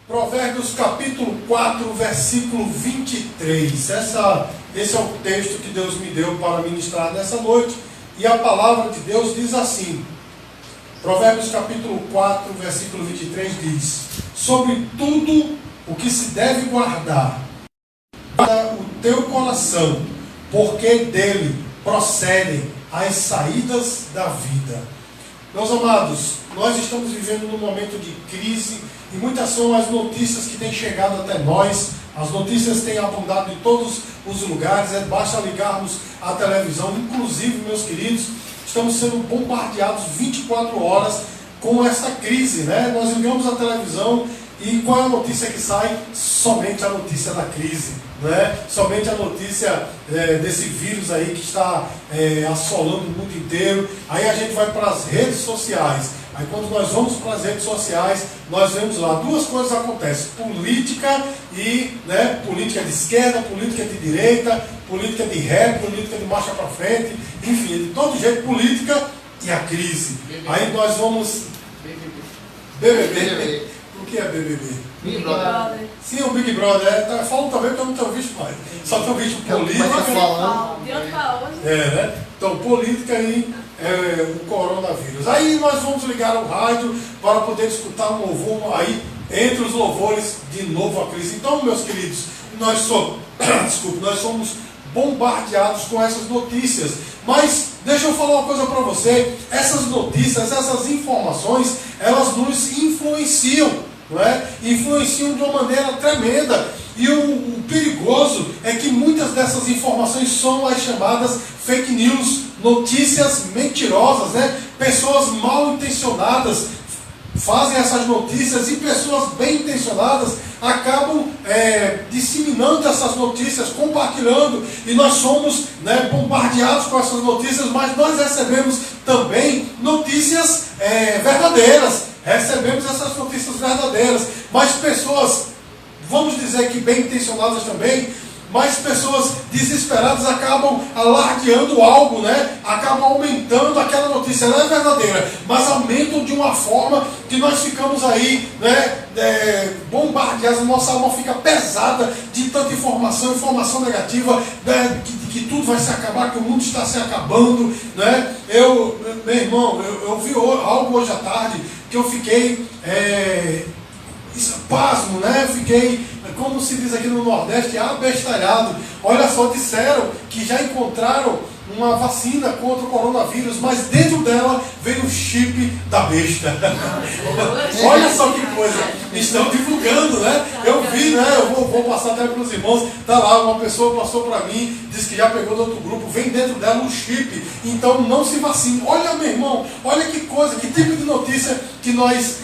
Provérbios capítulo 4, versículo 23. Esse é o texto que Deus me deu para ministrar nessa noite. E a palavra de Deus diz assim. Provérbios capítulo 4, versículo 23 diz: sobre tudo o que se deve guardar, guarda o teu coração, porque dele procedem as saídas da vida. Meus amados, nós estamos vivendo num momento de crise e muitas são as notícias que têm chegado até nós. As notícias têm abundado em todos os lugares, basta ligarmos a televisão. Inclusive, meus queridos, estamos sendo bombardeados 24 horas com essa crise, né? Nós ligamos a televisão e qual é a notícia que sai? Somente a notícia da crise, né? Somente a notícia desse vírus aí que está assolando o mundo inteiro. Aí a gente vai para as redes sociais. Aí quando nós vamos para as redes sociais, nós vemos lá duas coisas acontecem: política e política de esquerda, política de direita, política de ré, política de marcha para frente, enfim, de todo jeito política e a crise. Aí nós vamos... BBB. O que é BBB? Big Brother. Sim, o Big Brother. Falam também porque eu não tenho visto mais. Só tenho visto política. Né? Então, política e o coronavírus. Aí nós vamos ligar o rádio para poder escutar um louvor. Aí, entre os louvores, de novo a crise. Então, meus queridos, nós somos bombardeados com essas notícias. Mas deixa eu falar uma coisa para você. Essas notícias, essas informações, elas nos influenciam, não é? Influenciam de uma maneira tremenda. E o perigoso é que muitas dessas informações são as chamadas fake news, notícias mentirosas, né? Pessoas mal intencionadas fazem essas notícias e pessoas bem intencionadas acabam disseminando essas notícias, compartilhando, e nós somos bombardeados com essas notícias, mas nós recebemos também notícias verdadeiras, recebemos essas notícias verdadeiras, mas pessoas, vamos dizer que bem intencionadas também, mas pessoas desesperadas acabam alardeando algo, né? Acabam aumentando aquela notícia, não é verdadeira, mas aumentam de uma forma que nós ficamos aí, bombardeados, nossa alma fica pesada de tanta informação negativa, que tudo vai se acabar, que o mundo está se acabando, né? Meu irmão, eu vi algo hoje à tarde que eu fiquei pasmo, né? Fiquei, como se diz aqui no Nordeste, abestalhado. Olha só, disseram que já encontraram uma vacina contra o coronavírus, mas dentro dela veio o chip da besta. Olha só que coisa, estão divulgando, né? Eu vi, né? Eu vou passar até para os irmãos. Tá lá, uma pessoa passou para mim, disse que já pegou do outro grupo, vem dentro dela um chip, então não se vacine. Olha, meu irmão, olha que coisa, que tipo de notícia que nós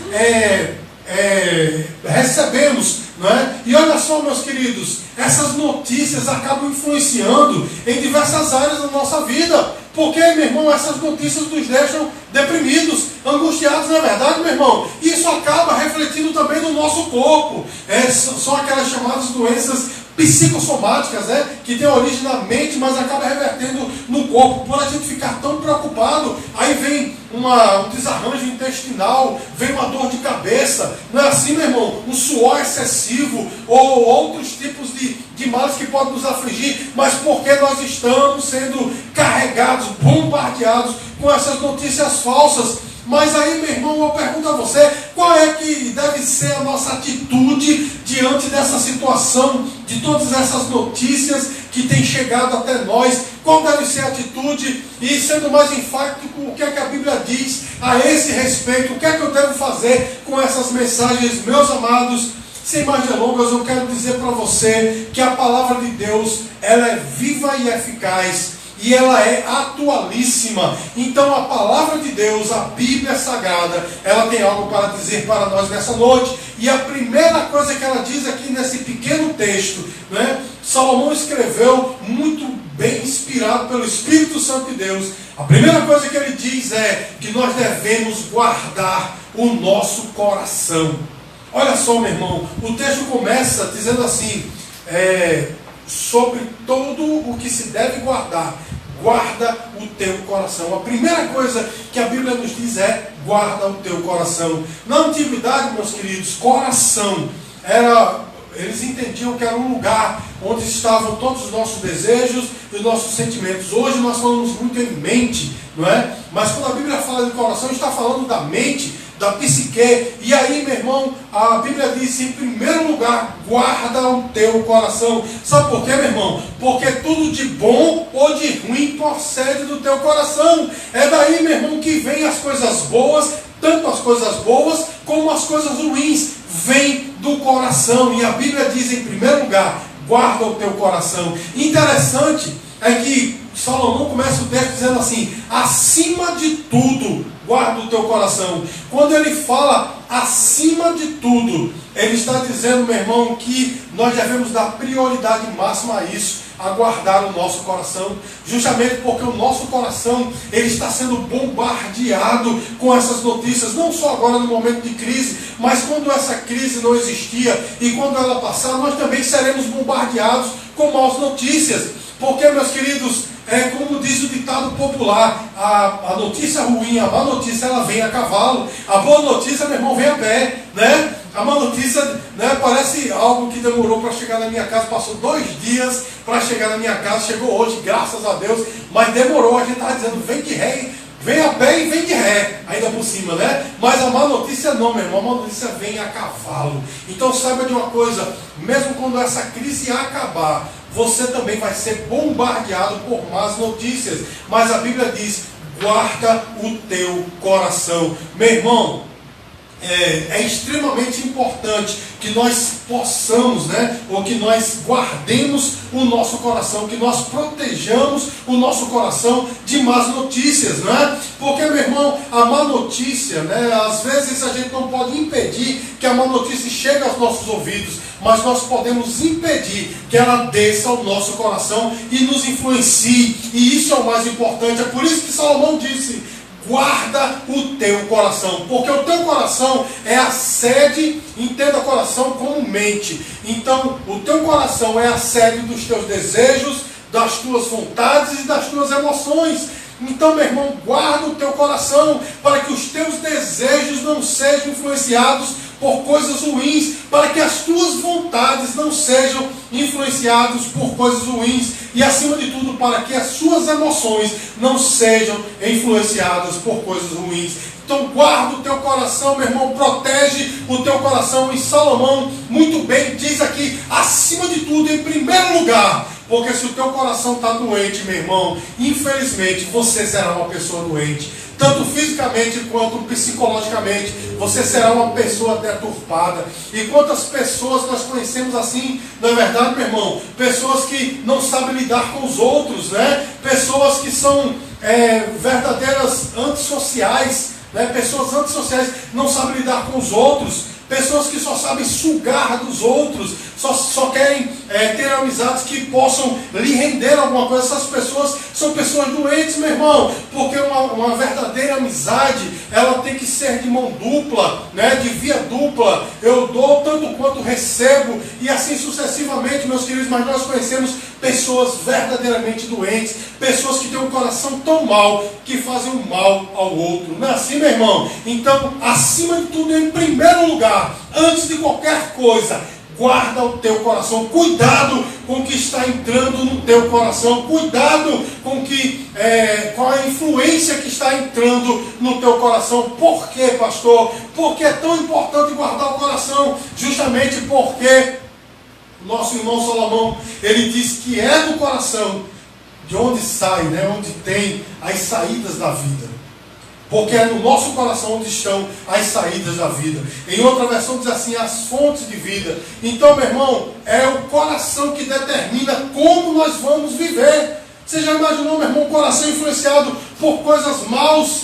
recebemos, não é? E olha só, meus queridos, essas notícias acabam influenciando em diversas áreas da nossa vida, porque, meu irmão, essas notícias nos deixam deprimidos, angustiados, não é verdade, meu irmão? E isso acaba refletindo também no nosso corpo. São aquelas chamadas doenças psicossomáticas, né? Que tem origem na mente, mas acaba revertendo no corpo. Por a gente ficar tão preocupado, aí vem um desarranjo intestinal, vem uma dor de cabeça, não é assim, meu irmão? Um suor excessivo, ou outros tipos de males que podem nos afligir, mas porque nós estamos sendo carregados, bombardeados com essas notícias falsas. Mas aí, meu irmão, eu pergunto a você, qual é que deve ser a nossa atitude diante dessa situação, de todas essas notícias que têm chegado até nós? Qual deve ser a atitude? E sendo mais enfático, o que é que a Bíblia diz a esse respeito? O que é que eu devo fazer com essas mensagens, meus amados? Sem mais delongas, eu quero dizer para você que a palavra de Deus, ela é viva e eficaz. E ela é atualíssima. Então a palavra de Deus, a Bíblia Sagrada, ela tem algo para dizer para nós nessa noite. E a primeira coisa que ela diz aqui nesse pequeno texto, né? Salomão escreveu muito bem inspirado pelo Espírito Santo de Deus. A primeira coisa que ele diz é que nós devemos guardar o nosso coração. Olha só, meu irmão, o texto começa dizendo assim, sobre todo o que se deve guardar, guarda o teu coração. A primeira coisa que a Bíblia nos diz é, guarda o teu coração. Na antiguidade, meus queridos, coração eles entendiam que era um lugar onde estavam todos os nossos desejos e os nossos sentimentos. Hoje nós falamos muito em mente, não é? Mas quando a Bíblia fala de coração, está falando da mente, da psique. E aí, meu irmão, a Bíblia diz, em primeiro lugar, guarda o teu coração. Sabe por quê, meu irmão? Porque tudo de bom ou de ruim procede do teu coração. É daí, meu irmão, que vem as coisas boas, tanto as coisas boas como as coisas ruins, vem do coração. E a Bíblia diz, em primeiro lugar, guarda o teu coração. Interessante é que Salomão começa o texto dizendo assim, acima de tudo, guarda o teu coração. Quando ele fala acima de tudo, ele está dizendo, meu irmão, que nós devemos dar prioridade máxima a isso, a guardar o nosso coração, justamente porque o nosso coração, ele está sendo bombardeado com essas notícias, não só agora no momento de crise, mas quando essa crise não existia, e quando ela passar, nós também seremos bombardeados com más notícias, porque, meus queridos, como diz o ditado popular, a notícia ruim, a má notícia, ela vem a cavalo, a boa notícia, meu irmão, vem a pé, né? A má notícia, né, parece algo que demorou para chegar na minha casa, passou 2 dias para chegar na minha casa, chegou hoje, graças a Deus, mas demorou, a gente estava dizendo, vem de ré, vem a pé e vem de ré, ainda por cima, né? Mas a má notícia não, meu irmão, a má notícia vem a cavalo. Então saiba de uma coisa, mesmo quando essa crise acabar, você também vai ser bombardeado por más notícias. Mas a Bíblia diz, guarda o teu coração. Meu irmão, é extremamente importante que nós possamos, né, ou que nós guardemos o nosso coração, que nós protejamos o nosso coração de más notícias, não é? Porque, meu irmão, a má notícia, né, às vezes a gente não pode impedir que a má notícia chegue aos nossos ouvidos, mas nós podemos impedir que ela desça ao nosso coração e nos influencie, e isso é o mais importante. É por isso que Salomão disse, guarda o teu coração, porque o teu coração é a sede, entenda coração como mente. Então, o teu coração é a sede dos teus desejos, das tuas vontades e das tuas emoções. Então, meu irmão, guarda o teu coração, para que os teus desejos não sejam influenciados por coisas ruins, para que as tuas vontades não sejam influenciadas por coisas ruins, e acima de tudo, para que as suas emoções não sejam influenciadas por coisas ruins. Então guarda o teu coração, meu irmão, protege o teu coração. E Salomão muito bem diz aqui, acima de tudo, em primeiro lugar, porque se o teu coração está doente, meu irmão, infelizmente você será uma pessoa doente, tanto fisicamente quanto psicologicamente. Você será uma pessoa deturpada. E quantas pessoas nós conhecemos assim, não é verdade, meu irmão? Pessoas que não sabem lidar com os outros, né? Pessoas que são verdadeiras antissociais, né? Pessoas antissociais, não sabem lidar com os outros. Pessoas que só sabem sugar dos outros, só querem ter amizades que possam lhe render alguma coisa. Essas pessoas são pessoas doentes, meu irmão, porque uma verdadeira amizade, ela tem que ser de mão dupla, né, de via dupla. Eu dou tanto quanto recebo, e assim sucessivamente, meus queridos. Mas nós conhecemos pessoas verdadeiramente doentes, pessoas que têm um coração tão mau, que fazem um mal ao outro. Não é assim, meu irmão? Então, acima de tudo, em primeiro lugar, antes de qualquer coisa, guarda o teu coração. Cuidado com o que está entrando no teu coração. Cuidado com a influência que está entrando no teu coração. Por quê, pastor? Porque é tão importante guardar o coração? Justamente porque nosso irmão Salomão, ele diz que é do coração de onde sai, né, onde tem as saídas da vida. Porque é no nosso coração onde estão as saídas da vida. Em outra versão diz assim, as fontes de vida. Então, meu irmão, é o coração que determina como nós vamos viver. Você já imaginou, meu irmão, um coração influenciado por coisas maus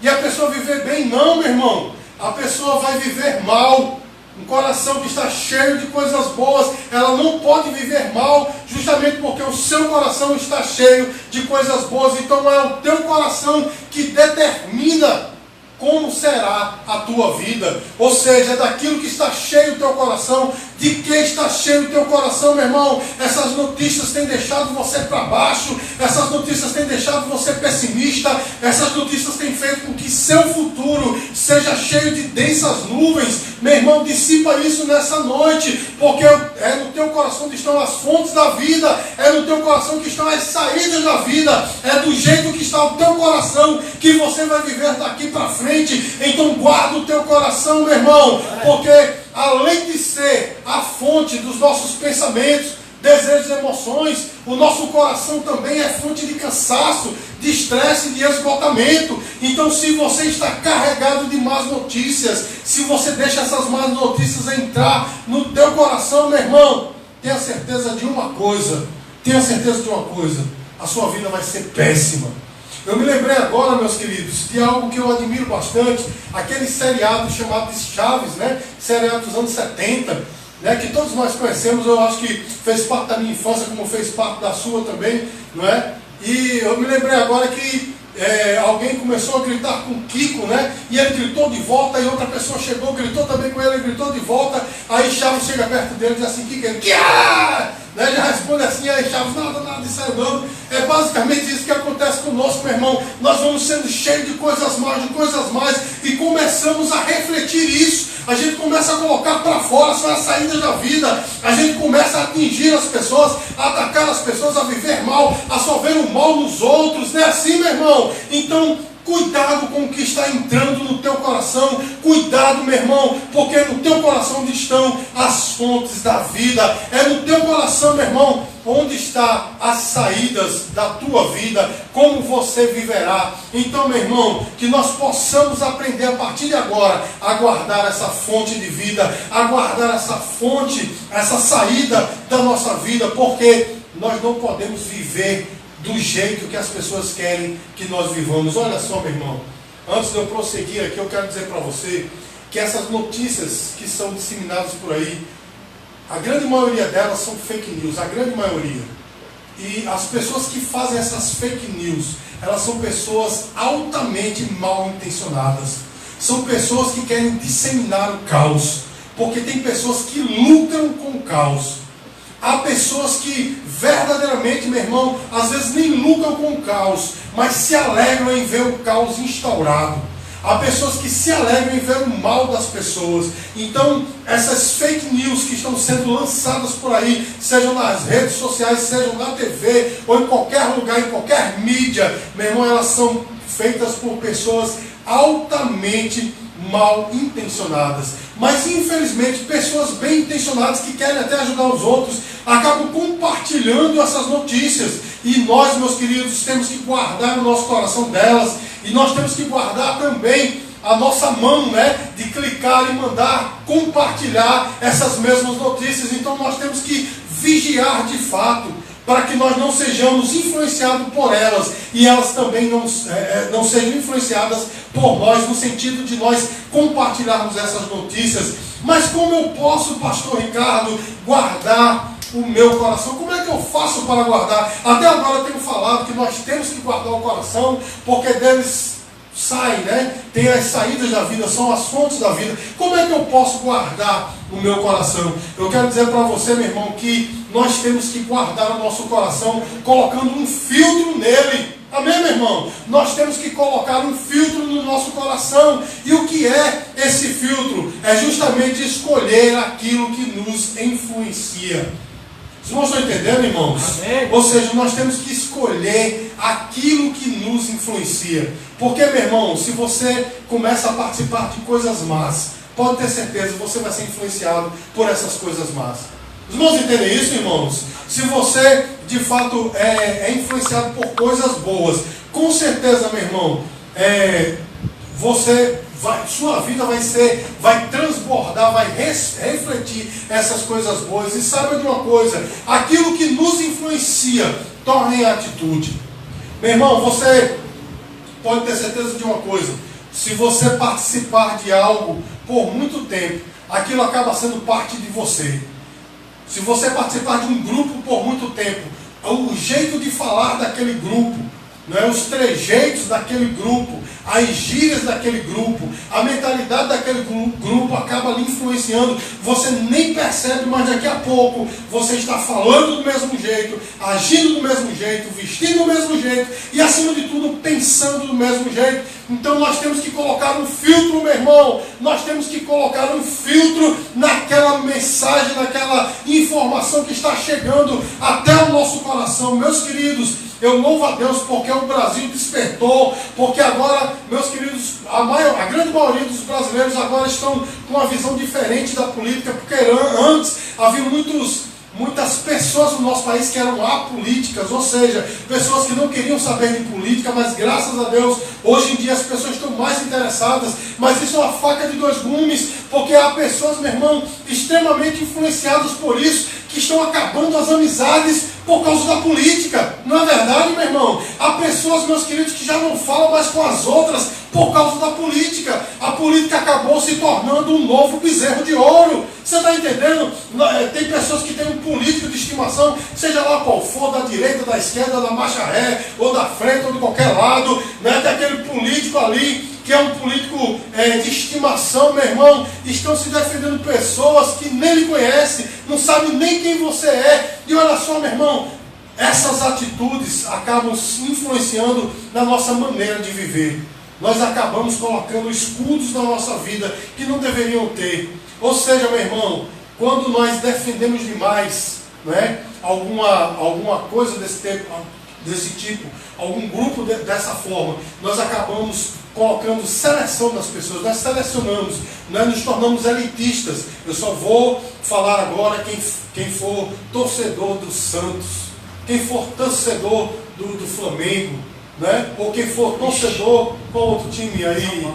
e a pessoa viver bem? Não, meu irmão. A pessoa vai viver mal. Um coração que está cheio de coisas boas, ela não pode viver mal, justamente porque o seu coração está cheio de coisas boas. Então é o teu coração que determina como será a tua vida. Ou seja, é daquilo que está cheio o teu coração, De que está cheio o teu coração, meu irmão? Essas notícias têm deixado você para baixo, essas notícias têm deixado você pessimista, essas notícias têm feito com que seu futuro seja cheio de densas nuvens. Meu irmão, dissipa isso nessa noite, porque é no teu coração que estão as fontes da vida, é no teu coração que estão as saídas da vida, é do jeito que está o teu coração que você vai viver daqui para frente. Então guarda o teu coração, meu irmão, porque além de ser a fonte dos nossos pensamentos, desejos e emoções, o nosso coração também é fonte de cansaço, de estresse e de esgotamento. Então, se você está carregado de más notícias, se você deixa essas más notícias entrar no teu coração, meu irmão, tenha certeza de uma coisa, a sua vida vai ser péssima. Eu me lembrei agora, meus queridos, de algo que eu admiro bastante, aquele seriado chamado de Chaves, né? Seriado dos anos 70, né? Que todos nós conhecemos. Eu acho que fez parte da minha infância, como fez parte da sua também, não é? E eu me lembrei agora que alguém começou a gritar com o Kiko, né? E ele gritou de volta, e outra pessoa chegou, gritou também com ele, gritou de volta. Aí Chaves chega perto dele e diz assim: Kiko, né? Já responde assim, aí Chaves, nada disso aí não. É basicamente isso que acontece conosco, meu irmão. Nós vamos sendo cheios de coisas mais, e começamos a refletir isso. A gente começa a colocar para fora, são as saídas da vida. A gente começa a atingir as pessoas, a atacar as pessoas, a viver mal, a só ver o mal nos outros. Não é assim, meu irmão? Então, cuidado com o que está entrando no teu coração. Cuidado, meu irmão, porque é no teu coração onde estão as fontes da vida. É no teu coração, meu irmão, onde estão as saídas da tua vida, como você viverá. Então, meu irmão, que nós possamos aprender a partir de agora a guardar essa fonte de vida, a guardar essa fonte, essa saída da nossa vida, porque nós não podemos viver do jeito que as pessoas querem que nós vivamos. Olha só, meu irmão, antes de eu prosseguir aqui, eu quero dizer para você que essas notícias que são disseminadas por aí, a grande maioria delas são fake news, a grande maioria. E as pessoas que fazem essas fake news, elas são pessoas altamente mal intencionadas. São pessoas que querem disseminar o caos, porque tem pessoas que lucram com o caos. Há pessoas que verdadeiramente, meu irmão, às vezes nem lucram com o caos, mas se alegram em ver o caos instaurado. Há pessoas que se alegram em ver o mal das pessoas. Então, essas fake news que estão sendo lançadas por aí, sejam nas redes sociais, sejam na TV, ou em qualquer lugar, em qualquer mídia, meu irmão, elas são feitas por pessoas altamente mal intencionadas. Mas, infelizmente, pessoas bem intencionadas que querem até ajudar os outros, acabam compartilhando essas notícias. E nós, meus queridos, temos que guardar o nosso coração delas. E nós temos que guardar também a nossa mão, né, de clicar e mandar compartilhar essas mesmas notícias. Então nós temos que vigiar de fato, para que nós não sejamos influenciados por elas, e elas também não sejam influenciadas por nós, no sentido de nós compartilharmos essas notícias. Mas como eu posso, pastor Ricardo, guardar o meu coração? Como é que eu faço para guardar? Até agora eu tenho falado que nós temos que guardar o coração, porque deles sai, né? Tem as saídas da vida, são as fontes da vida. Como é que eu posso guardar o meu coração? Eu quero dizer para você, meu irmão, que nós temos que guardar o nosso coração colocando um filtro nele. Amém, meu irmão? Nós temos que colocar um filtro no nosso coração. E o que é esse filtro? É justamente escolher aquilo que nos influencia. Os irmãos estão entendendo, irmãos? Amém. Ou seja, nós temos que escolher aquilo que nos influencia. Porque, meu irmão, se você começa a participar de coisas más, pode ter certeza que você vai ser influenciado por essas coisas más. Os irmãos entendem isso, irmãos? Se você, de fato, é influenciado por coisas boas, com certeza, meu irmão, sua vida vai transbordar, vai refletir essas coisas boas. E saiba de uma coisa, aquilo que nos influencia, torna em atitude. Meu irmão, você pode ter certeza de uma coisa: se você participar de algo por muito tempo, aquilo acaba sendo parte de você. Se você participar de um grupo por muito tempo, o jeito de falar daquele grupo, os trejeitos daquele grupo, as gírias daquele grupo, a mentalidade daquele grupo acaba lhe influenciando. Você nem percebe, mas daqui a pouco você está falando do mesmo jeito, agindo do mesmo jeito, vestindo do mesmo jeito e, acima de tudo, pensando do mesmo jeito. Então nós temos que colocar um filtro, meu irmão. Nós temos que colocar um filtro naquela mensagem, naquela informação que está chegando até o nosso coração. Meus queridos, eu louvo a Deus porque o Brasil despertou, porque agora, meus queridos, a grande maioria dos brasileiros agora estão com uma visão diferente da política, porque antes havia muitas pessoas no nosso país que eram apolíticas, ou seja, pessoas que não queriam saber de política, mas graças a Deus, hoje em dia as pessoas estão mais interessadas, mas isso é uma faca de dois gumes, porque há pessoas, meu irmão, extremamente influenciadas por isso, que estão acabando as amizades por causa da política. Não é verdade, meu irmão? Há pessoas, meus queridos, que já não falam mais com as outras por causa da política. A política acabou se tornando um novo bezerro de ouro. Você está entendendo? Tem pessoas que têm um político de estimação, seja lá qual for, da direita, da esquerda, da marcha ré, ou da frente, ou de qualquer lado, né? Tem aquele político ali que é um político de estimação, meu irmão. Estão se defendendo pessoas que nem lhe conhecem, não sabem nem quem você é. E olha só, meu irmão, essas atitudes acabam influenciando na nossa maneira de viver. Nós acabamos colocando escudos na nossa vida que não deveriam ter. Ou seja, meu irmão, quando nós defendemos demais, né, alguma coisa desse tipo, algum grupo dessa forma, nós acabamos colocando seleção nas pessoas, nós selecionamos, nós nos tornamos elitistas. Eu só vou falar agora quem for torcedor do Santos, quem for torcedor do Flamengo, né? Ou quem for torcedor, qual outro time aí?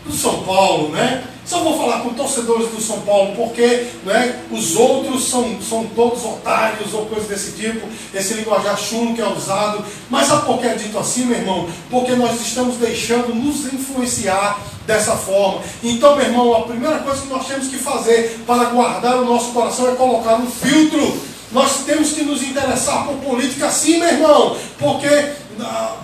Do São Paulo, né? Só vou falar com torcedores do São Paulo, porque, né, os outros são todos otários ou coisa desse tipo, esse linguajar chulo que é usado. Mas sabe por que é dito assim, meu irmão? Porque nós estamos deixando nos influenciar dessa forma. Então, meu irmão, a primeira coisa que nós temos que fazer para guardar o nosso coração é colocar um filtro. Nós temos que nos interessar por política sim, meu irmão, porque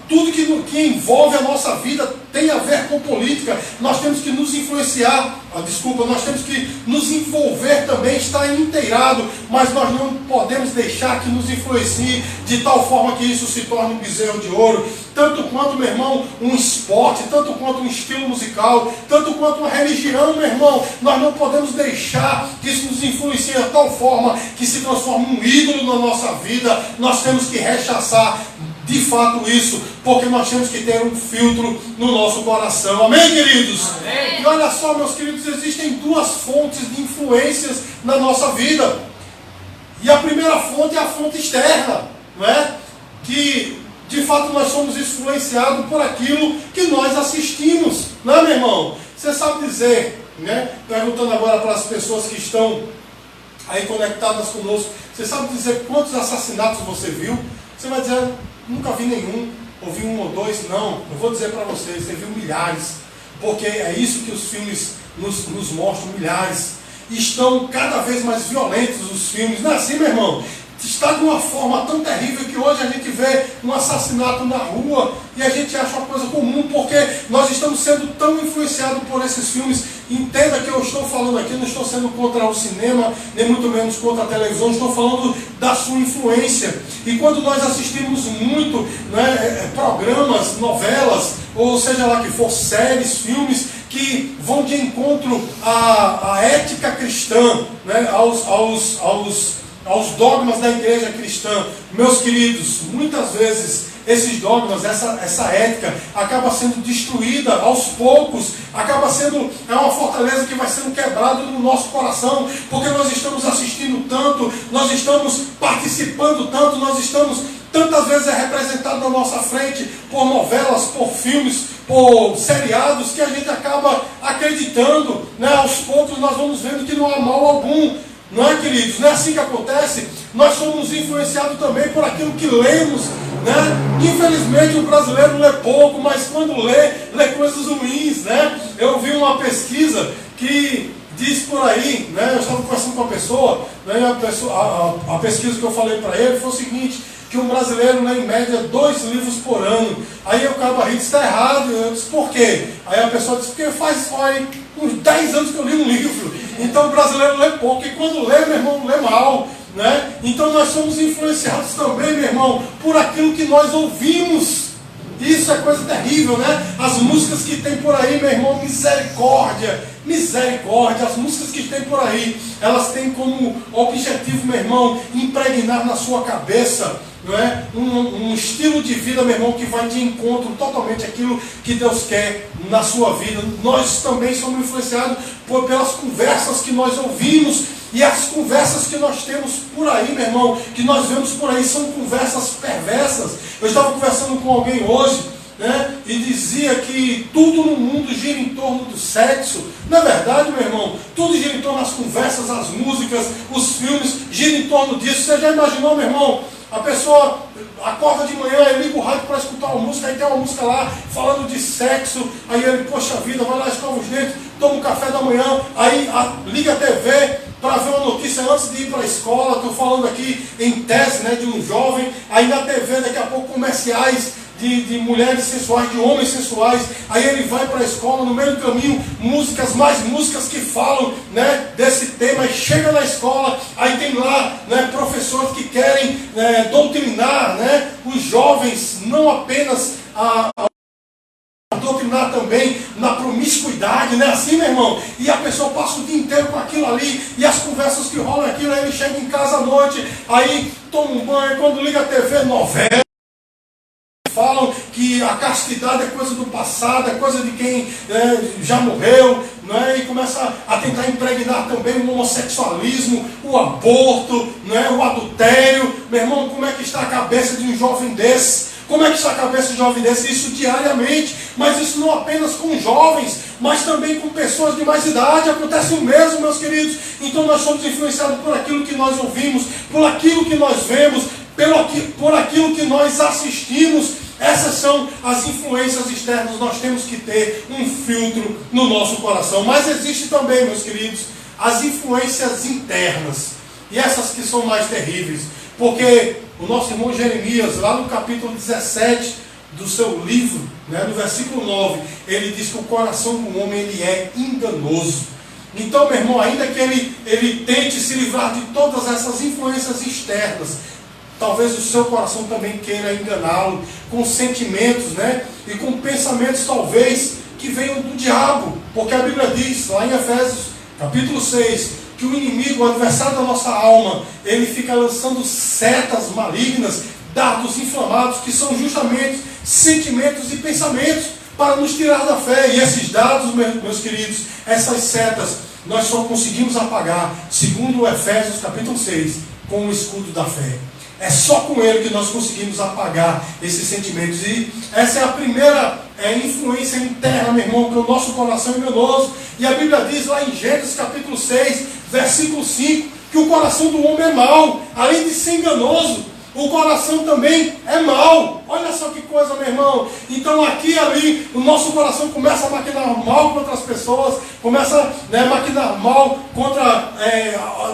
tudo que envolve a nossa vida tem a ver com política. Nós temos que nos influenciar, nós temos que nos envolver também, estar inteirado, mas nós não podemos deixar que nos influencie de tal forma que isso se torne um bezerro de ouro. Tanto quanto, meu irmão, um esporte, tanto quanto um estilo musical, tanto quanto uma religião, meu irmão, nós não podemos deixar que isso nos influencie de tal forma que se transforme um ídolo na nossa vida. Nós temos que rechaçar de fato isso, porque nós temos que ter um filtro no nosso coração. Amém, queridos? Amém. E olha só, meus queridos, existem duas fontes de influências na nossa vida. E a primeira fonte é a fonte externa, não é? Que de fato nós somos influenciados por aquilo que nós assistimos, não é, meu irmão? Você sabe dizer, né? Perguntando agora para as pessoas que estão aí conectadas conosco, você sabe dizer quantos assassinatos você viu? Você vai dizer: nunca vi nenhum, ouvi um ou dois. Não, eu vou dizer para vocês, você viu milhares, porque é isso que os filmes nos mostram, milhares. E estão cada vez mais violentos os filmes, não é assim, meu irmão? Está de uma forma tão terrível que hoje a gente vê um assassinato na rua e a gente acha uma coisa comum, porque nós estamos sendo tão influenciados por esses filmes. Entenda que eu estou falando aqui, não estou sendo contra o cinema, nem muito menos contra a televisão, estou falando da sua influência. E quando nós assistimos muito, né, programas, novelas, ou seja lá que for, séries, filmes, que vão de encontro à ética cristã, né, aos dogmas da igreja cristã, meus queridos, muitas vezes esses dogmas, essa ética acaba sendo destruída aos poucos, acaba sendo uma fortaleza que vai sendo quebrada no nosso coração, porque nós estamos assistindo tanto, nós estamos participando tanto, nós estamos tantas vezes representados na nossa frente por novelas, por filmes, por seriados, que a gente acaba acreditando, né? Aos poucos nós vamos vendo que não há mal algum. Não é, queridos? Não é assim que acontece? Nós somos influenciados também por aquilo que lemos, né? Infelizmente o brasileiro lê pouco, mas quando lê coisas ruins, né? Eu vi uma pesquisa que diz por aí, né? Eu estava conversando com uma pessoa, né? A pesquisa que eu falei para ele foi o seguinte: que um brasileiro lê em média 2 livros por ano. Aí eu acabo rindo, está errado. Eu disse, por quê? Aí a pessoa disse, porque faz uns 10 anos que eu li um livro. Então o brasileiro lê pouco, e quando lê, meu irmão, lê mal. Né? Então nós somos influenciados também, meu irmão, por aquilo que nós ouvimos. Isso é coisa terrível, né? As músicas que tem por aí, meu irmão, misericórdia, misericórdia. As músicas que tem por aí, elas têm como objetivo, meu irmão, impregnar na sua cabeça, não é? Um estilo de vida, meu irmão, que vai de encontro totalmente àquilo que Deus quer na sua vida. Nós também somos influenciados pelas conversas que nós ouvimos. E as conversas que nós temos por aí, meu irmão, que nós vemos por aí, são conversas perversas. Eu estava conversando com alguém hoje, né, e dizia que tudo no mundo gira em torno do sexo. Na verdade, meu irmão, tudo gira em torno das conversas, as músicas, os filmes, gira em torno disso. Você já imaginou, meu irmão? A pessoa acorda de manhã, ele liga o rádio para escutar uma música, aí tem uma música lá falando de sexo, aí ele, poxa vida, vai lá, escova os dentes, toma um café da manhã, aí liga a TV para ver uma notícia antes de ir para a escola. Estou falando aqui em tese, né, de um jovem, aí na TV daqui a pouco comerciais de mulheres sensuais, de homens sensuais, aí ele vai para a escola, no meio do caminho, mais músicas que falam, né, desse tema, e chega na escola, aí tem lá, né, professores que querem doutrinar, né, os jovens, não apenas doutrinar também na promiscuidade, né? Assim, meu irmão, e a pessoa passa o dia inteiro com aquilo ali, e as conversas que rolam aquilo, aí ele chega em casa à noite, aí toma um banho, quando liga a TV, novela, falam que a castidade é coisa do passado, é coisa de quem já morreu, né? E começa a tentar impregnar também o homossexualismo, o aborto, né? O adultério. Meu irmão, como é que está a cabeça de um jovem desse? Como é que está a cabeça de um jovem desse? Isso diariamente, mas isso não apenas com jovens, mas também com pessoas de mais idade. Acontece o mesmo, meus queridos. Então nós somos influenciados por aquilo que nós ouvimos, por aquilo que nós vemos, por aquilo que nós assistimos. Essas são as influências externas. Nós temos que ter um filtro no nosso coração. Mas existe também, meus queridos, as influências internas. E essas que são mais terríveis. Porque o nosso irmão Jeremias, lá no capítulo 17 do seu livro, né, no versículo 9, ele diz que o coração do homem ele é enganoso. Então, meu irmão, ainda que ele tente se livrar de todas essas influências externas, talvez o seu coração também queira enganá-lo com sentimentos, né? E com pensamentos talvez que venham do diabo. Porque a Bíblia diz, lá em Efésios capítulo 6, que o inimigo, o adversário da nossa alma, ele fica lançando setas malignas, dardos inflamados, que são justamente sentimentos e pensamentos para nos tirar da fé. E esses dardos, meus queridos, essas setas, nós só conseguimos apagar, segundo Efésios capítulo 6, com o escudo da fé. É só com ele que nós conseguimos apagar esses sentimentos. E essa é a primeira influência interna, meu irmão, que o nosso coração é enganoso. E a Bíblia diz lá em Gênesis capítulo 6, versículo 5, que o coração do homem é mau. Além de ser enganoso, o coração também é mau. Olha só que coisa, meu irmão. Então aqui e ali, o nosso coração começa a maquinar mal contra as pessoas, começa a maquinar mal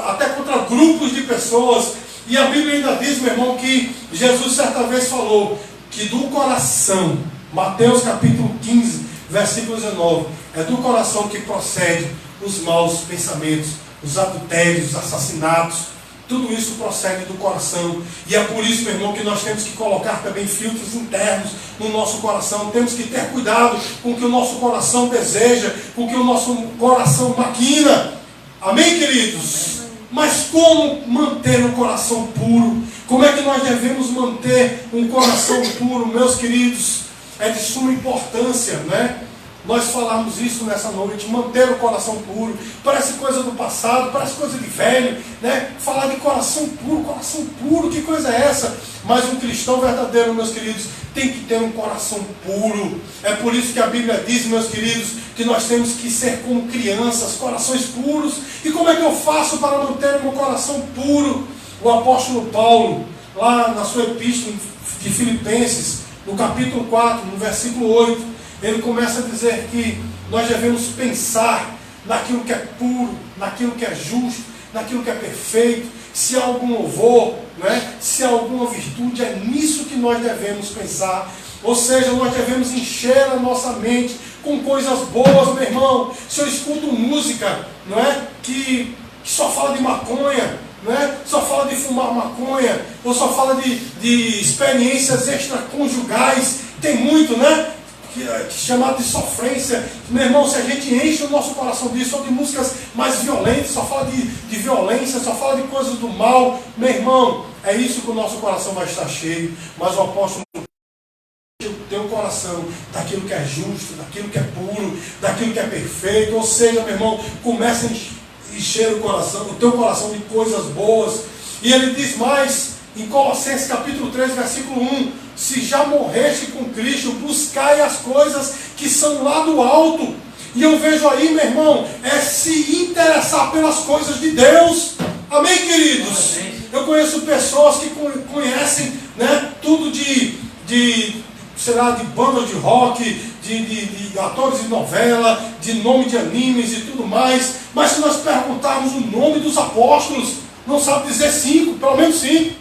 até contra grupos de pessoas. E a Bíblia ainda diz, meu irmão, que Jesus certa vez falou que do coração, Mateus capítulo 15, versículo 19, é do coração que procede os maus pensamentos, os adultérios, os assassinatos. Tudo isso procede do coração. E é por isso, meu irmão, que nós temos que colocar também filtros internos no nosso coração. Temos que ter cuidado com o que o nosso coração deseja, com o que o nosso coração maquina. Amém, queridos? Mas como manter o coração puro? Como é que nós devemos manter um coração puro, meus queridos? É de suma importância, né? Nós falarmos isso nessa noite, manter o coração puro. Parece coisa do passado, parece coisa de velho, né? Falar de coração puro, que coisa é essa? Mas um cristão verdadeiro, meus queridos, tem que ter um coração puro. É por isso que a Bíblia diz, meus queridos, que nós temos que ser como crianças, corações puros. E como é que eu faço para manter o meu coração puro? O apóstolo Paulo, lá na sua epístola de Filipenses, no capítulo 4, no versículo 8, ele começa a dizer que nós devemos pensar naquilo que é puro, naquilo que é justo, naquilo que é perfeito. se há algum louvor, né? Se há alguma virtude, é nisso que nós devemos pensar. Ou seja, nós devemos encher a nossa mente com coisas boas, meu irmão. Se eu escuto música, não é? Que só fala de maconha, não é? Só fala de fumar maconha, ou só fala de experiências extraconjugais, tem muito, né? Chamado de sofrência. Meu irmão, se a gente enche o nosso coração disso, ou de músicas mais violentas, só fala de violência, só fala de coisas do mal, meu irmão, é isso que o nosso coração vai estar cheio. Mas o apóstolo teu coração daquilo que é justo, daquilo que é puro, daquilo que é perfeito. Ou seja, meu irmão, começa a encher o teu coração de coisas boas. E ele diz mais em Colossenses capítulo 3, versículo 1: se já morreste com Cristo, buscai as coisas que são lá do alto. E eu vejo aí, meu irmão, é se interessar pelas coisas de Deus. Amém, queridos? Amém. Eu conheço pessoas que conhecem, né, tudo sei lá, de bandas de rock, de atores de novela, de nome de animes e tudo mais. Mas se nós perguntarmos o nome dos apóstolos, não sabe dizer 5, pelo menos 5.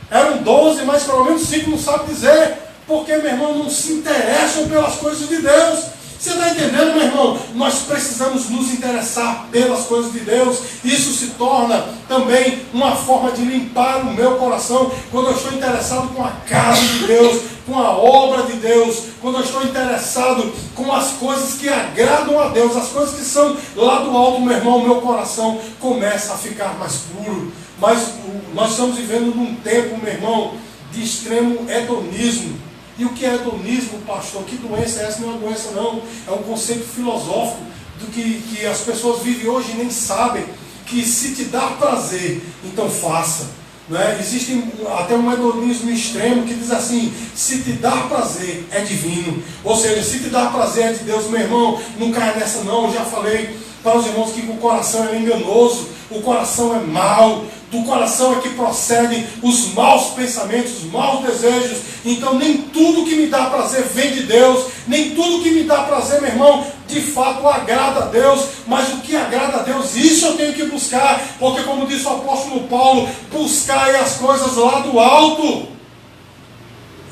Eram 12, mas pelo menos 5 não sabe dizer. Porque, meu irmão, não se interessam pelas coisas de Deus. Você está entendendo, meu irmão? Nós precisamos nos interessar pelas coisas de Deus. Isso se torna também uma forma de limpar o meu coração. Quando eu estou interessado com a casa de Deus, com a obra de Deus, quando eu estou interessado com as coisas que agradam a Deus, as coisas que são lá do alto, meu irmão, meu coração começa a ficar mais puro. Mas nós estamos vivendo num tempo, meu irmão, de extremo hedonismo. E o que é hedonismo, pastor? Que doença é essa? Não é uma doença, não. É um conceito filosófico do que as pessoas vivem hoje e nem sabem. Que se te dá prazer, então faça. Não é? Existe até um hedonismo extremo que diz assim: se te dá prazer, é divino. Ou seja, se te dá prazer, é de Deus. Meu irmão, não caia nessa não. Eu já falei para os irmãos que o coração é enganoso, o coração é mau. Do coração é que procedem os maus pensamentos, os maus desejos. Então nem tudo que me dá prazer vem de Deus. Nem tudo que me dá prazer, meu irmão, de fato agrada a Deus. Mas o que agrada a Deus, isso eu tenho que buscar. Porque como disse o apóstolo Paulo, buscai as coisas lá do alto.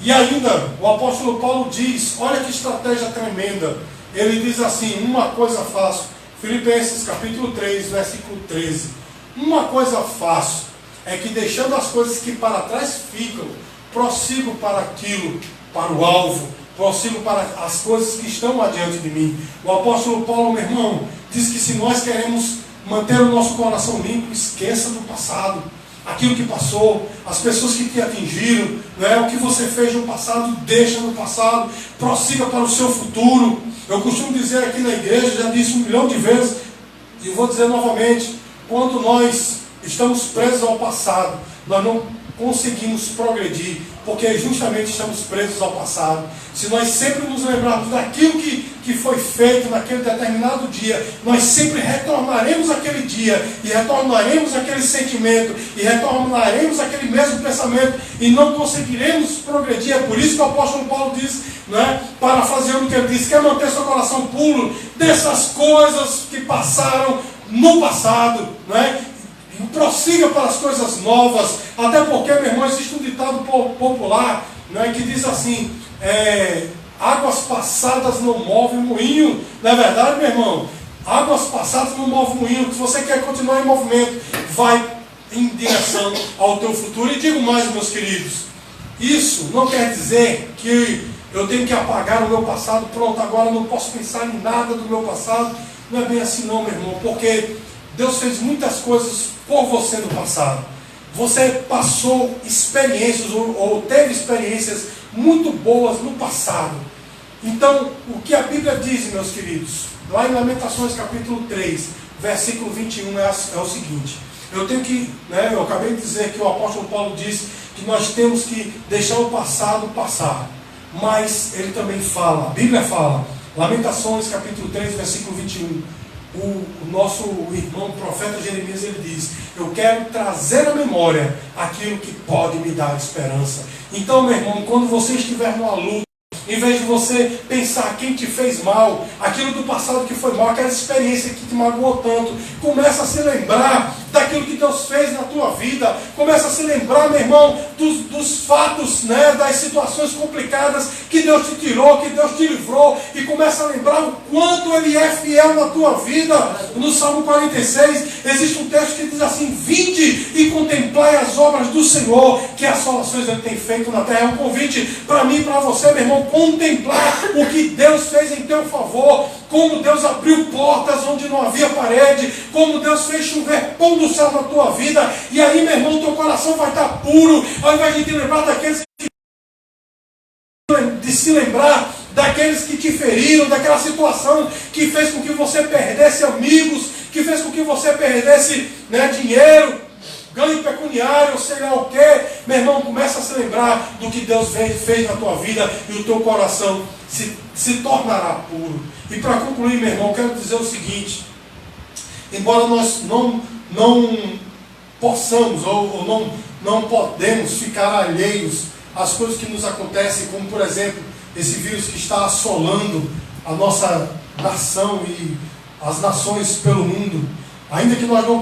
E ainda o apóstolo Paulo diz, olha que estratégia tremenda. Ele diz assim: uma coisa faço. Filipenses capítulo 3, versículo 13. Uma coisa faço, é que deixando as coisas que para trás ficam, prossigo para aquilo, para o alvo, prossigo para as coisas que estão adiante de mim. O apóstolo Paulo, meu irmão, diz que se nós queremos manter o nosso coração limpo, esqueça do passado, aquilo que passou, as pessoas que te atingiram, né? O que você fez no passado, deixa no passado, prossiga para o seu futuro. Eu costumo dizer aqui na igreja, já disse 1 milhão de vezes, e vou dizer novamente: quando nós estamos presos ao passado, nós não conseguimos progredir, porque justamente estamos presos ao passado. Se nós sempre nos lembrarmos daquilo que foi feito naquele determinado dia, nós sempre retornaremos àquele dia, e retornaremos àquele sentimento, e retornaremos àquele mesmo pensamento, e não conseguiremos progredir. É por isso que o apóstolo Paulo diz, né, parafraseando o que ele diz: quer manter seu coração puro dessas coisas que passaram no passado, né? Prossiga para as coisas novas. Até porque, meu irmão, existe um ditado popular, né, que diz assim: águas passadas não movem moinho. Não é verdade, meu irmão? Águas passadas não movem moinho. Se você quer continuar em movimento, vai em direção ao teu futuro. E digo mais, meus queridos, isso não quer dizer que eu tenho que apagar o meu passado. Pronto, agora não posso pensar em nada do meu passado. Não é bem assim não, meu irmão, porque Deus fez muitas coisas por você no passado. Você passou experiências ou teve experiências muito boas no passado. Então, o que a Bíblia diz, meus queridos, lá em Lamentações capítulo 3, versículo 21 é o seguinte: eu acabei de dizer que o apóstolo Paulo diz que nós temos que deixar o passado passar. Mas ele também fala, a Bíblia fala, Lamentações capítulo 3, versículo 21, o nosso irmão profeta Jeremias, ele diz: eu quero trazer à memória aquilo que pode me dar esperança. Então, meu irmão, quando você estiver numa luta, em vez de você pensar quem te fez mal, aquilo do passado que foi mal, aquela experiência que te magoou tanto, começa a se lembrar daquilo que Deus fez na tua tua vida. Começa a se lembrar, meu irmão, dos fatos, né, das situações complicadas que Deus te tirou, que Deus te livrou. E começa a lembrar o quanto Ele é fiel na tua vida. No Salmo 46, existe um texto que diz assim: vinde e contemplai as obras do Senhor, que as salvações Ele tem feito na terra. É um convite para mim e para você, meu irmão, contemplar o que Deus fez em teu favor, como Deus abriu portas onde não havia parede, como Deus fez chover pão do céu na tua vida. E aí, meu irmão, teu coração vai estar puro, ao invés de te lembrar daqueles de se lembrar daqueles que te feriram, daquela situação que fez com que você perdesse amigos, que fez com que você perdesse, né, dinheiro, ganho pecuniário, sei lá o que. Meu irmão, começa a se lembrar do que Deus fez na tua vida e o teu coração se tornará puro. E para concluir, meu irmão, quero dizer o seguinte: embora nós não possamos ou não podemos ficar alheios às coisas que nos acontecem, como por exemplo esse vírus que está assolando a nossa nação e as nações pelo mundo, ainda que nós não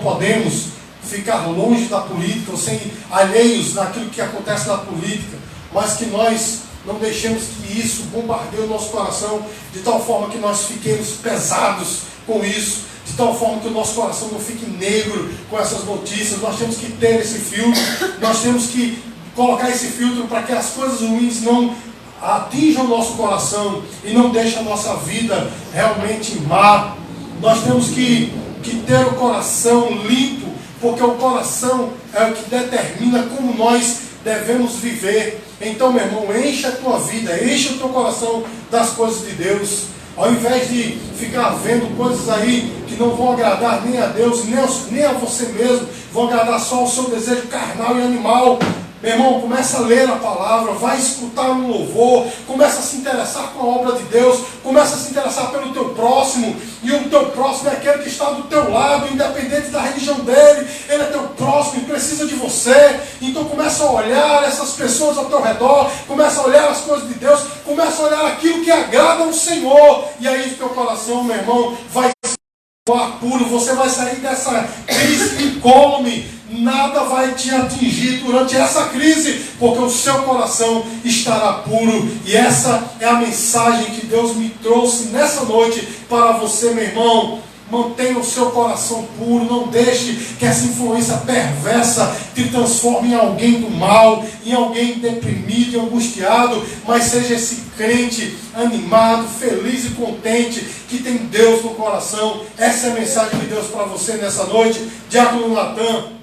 podemos ficar longe da política, ou sem alheios naquilo que acontece na política, mas que nós não deixemos que isso bombardeie o nosso coração de tal forma que nós fiquemos pesados com isso, de tal forma que o nosso coração não fique negro com essas notícias. Nós temos que ter esse filtro, nós temos que colocar esse filtro para que as coisas ruins não atinjam o nosso coração e não deixem a nossa vida realmente má. Nós temos que ter o coração limpo, porque o coração é o que determina como nós devemos viver. Então, meu irmão, enche a tua vida, enche o teu coração das coisas de Deus, ao invés de ficar vendo coisas aí que não vão agradar nem a Deus, nem a você mesmo, vão agradar só o seu desejo carnal e animal. Meu irmão, começa a ler a palavra, vai escutar um louvor, começa a se interessar com a obra de Deus, começa a se interessar pelo teu próximo, e o teu próximo é aquele que está do teu lado, independente da religião dele, ele é teu próximo e precisa de você. Então começa a olhar essas pessoas ao teu redor, começa a olhar as coisas de Deus, começa a olhar aquilo que agrada ao Senhor, e aí o teu coração, meu irmão, vai puro, você vai sair dessa crise incólume, nada vai te atingir durante essa crise, porque o seu coração estará puro. E essa é a mensagem que Deus me trouxe nessa noite para você, meu irmão. Mantenha o seu coração puro, não deixe que essa influência perversa te transforme em alguém do mal, em alguém deprimido e angustiado, mas seja esse crente animado, feliz e contente, que tem Deus no coração. Essa é a mensagem de Deus para você nessa noite. Diácono Natan.